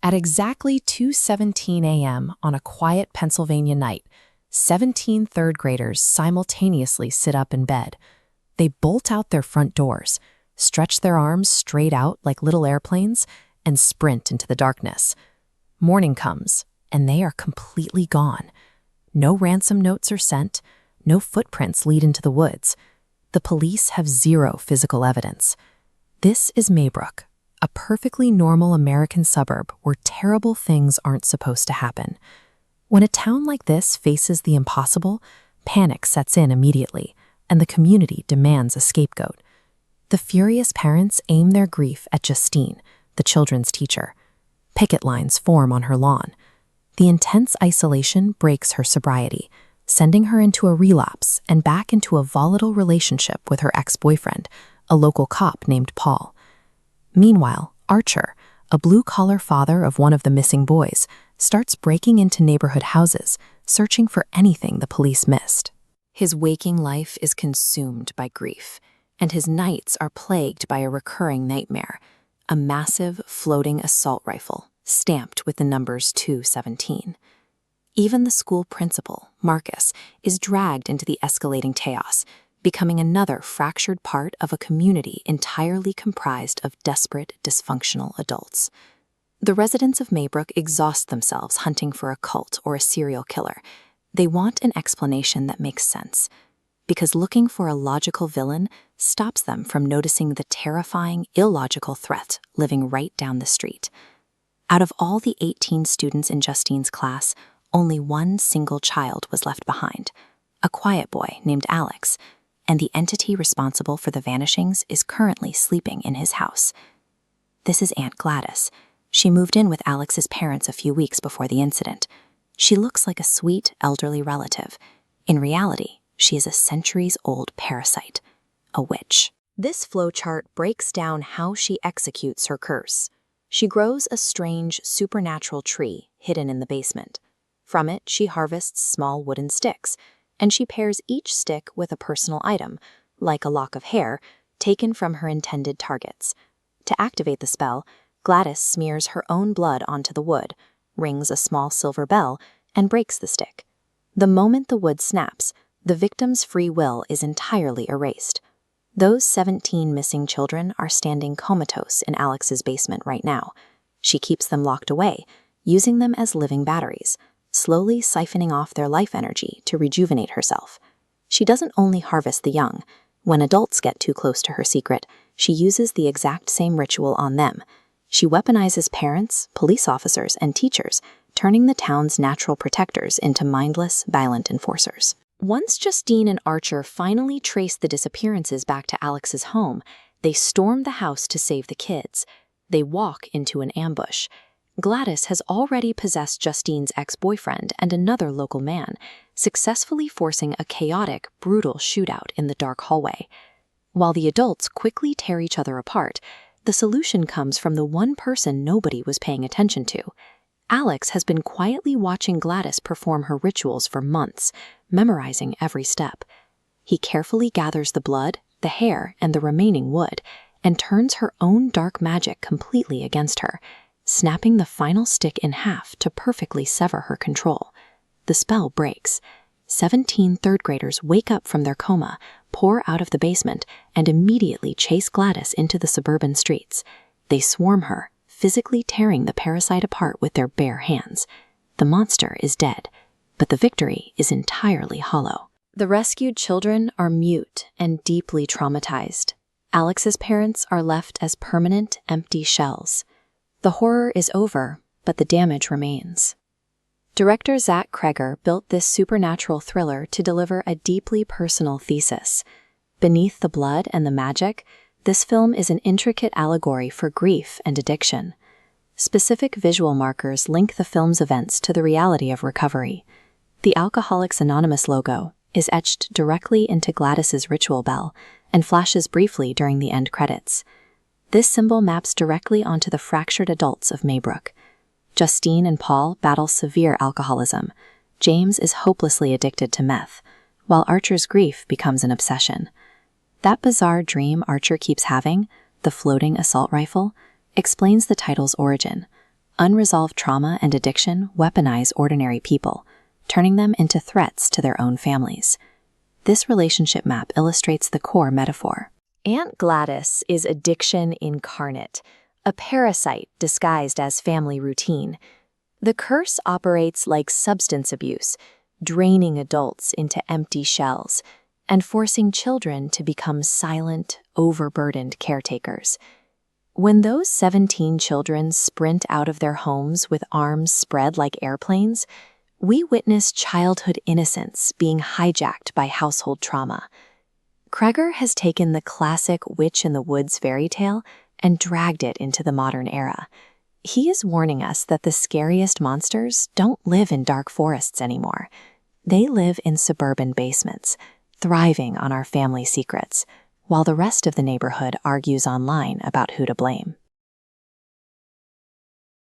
At exactly 2:17 a.m. on a quiet Pennsylvania night, 17 third graders simultaneously sit up in bed. They bolt out their front doors, stretch their arms straight out like little airplanes, and sprint into the darkness. Morning comes, and they are completely gone. No ransom notes are sent, no footprints lead into the woods. The police have zero physical evidence. This is Maybrook, a perfectly normal American suburb where terrible things aren't supposed to happen. When a town like this faces the impossible, panic sets in immediately, and the community demands a scapegoat. The furious parents aim their grief at Justine, the children's teacher. Picket lines form on her lawn. The intense isolation breaks her sobriety, sending her into a relapse and back into a volatile relationship with her ex-boyfriend, a local cop named Paul. Meanwhile, Archer, a blue-collar father of one of the missing boys, starts breaking into neighborhood houses, searching for anything the police missed. His waking life is consumed by grief, and his nights are plagued by a recurring nightmare, a massive floating assault rifle stamped with the numbers 217. Even the school principal, Marcus, is dragged into the escalating chaos, becoming another fractured part of a community entirely comprised of desperate, dysfunctional adults. The residents of Maybrook exhaust themselves hunting for a cult or a serial killer. They want an explanation that makes sense, because looking for a logical villain stops them from noticing the terrifying, illogical threat living right down the street. Out of all the 18 students in Justine's class, only one single child was left behind, a quiet boy named Alex, and the entity responsible for the vanishings is currently sleeping in his house. This is Aunt Gladys. She moved in with Alex's parents a few weeks before the incident. She looks like a sweet, elderly relative. In reality, she is a centuries-old parasite, a witch. This flowchart breaks down how she executes her curse. She grows a strange, supernatural tree hidden in the basement. From it, she harvests small wooden sticks, and she pairs each stick with a personal item, like a lock of hair, taken from her intended targets. To activate the spell, Gladys smears her own blood onto the wood, rings a small silver bell, and breaks the stick. The moment the wood snaps, the victim's free will is entirely erased. Those 17 missing children are standing comatose in Alex's basement right now. She keeps them locked away, using them as living batteries, slowly siphoning off their life energy to rejuvenate herself. She doesn't only harvest the young. When adults get too close to her secret, she uses the exact same ritual on them. She weaponizes parents, police officers, and teachers, turning the town's natural protectors into mindless, violent enforcers. Once Justine and Archer finally trace the disappearances back to Alex's home, they storm the house to save the kids. They walk into an ambush. Gladys has already possessed Justine's ex-boyfriend and another local man, successfully forcing a chaotic, brutal shootout in the dark hallway. While the adults quickly tear each other apart, the solution comes from the one person nobody was paying attention to. Alex has been quietly watching Gladys perform her rituals for months, memorizing every step. He carefully gathers the blood, the hair, and the remaining wood, and turns her own dark magic completely against her, snapping the final stick in half to perfectly sever her control. The spell breaks. 17 third graders wake up from their coma, pour out of the basement, and immediately chase Gladys into the suburban streets. They swarm her, physically tearing the parasite apart with their bare hands. The monster is dead, but the victory is entirely hollow. The rescued children are mute and deeply traumatized. Alex's parents are left as permanent, empty shells. The horror is over, but the damage remains. Director Zach Cregger built this supernatural thriller to deliver a deeply personal thesis. Beneath the blood and the magic, this film is an intricate allegory for grief and addiction. Specific visual markers link the film's events to the reality of recovery. The Alcoholics Anonymous logo is etched directly into Gladys's ritual bell and flashes briefly during the end credits. This symbol maps directly onto the fractured adults of Maybrook. Justine and Paul battle severe alcoholism. James is hopelessly addicted to meth, while Archer's grief becomes an obsession. That bizarre dream Archer keeps having, the floating assault rifle, explains the title's origin. Unresolved trauma and addiction weaponize ordinary people, turning them into threats to their own families. This relationship map illustrates the core metaphor. Aunt Gladys is addiction incarnate, a parasite disguised as family routine. The curse operates like substance abuse, draining adults into empty shells and forcing children to become silent, overburdened caretakers. When those 17 children sprint out of their homes with arms spread like airplanes, we witness childhood innocence being hijacked by household trauma. Cregger has taken the classic Witch in the Woods fairy tale and dragged it into the modern era. He is warning us that the scariest monsters don't live in dark forests anymore. They live in suburban basements, thriving on our family secrets, while the rest of the neighborhood argues online about who to blame.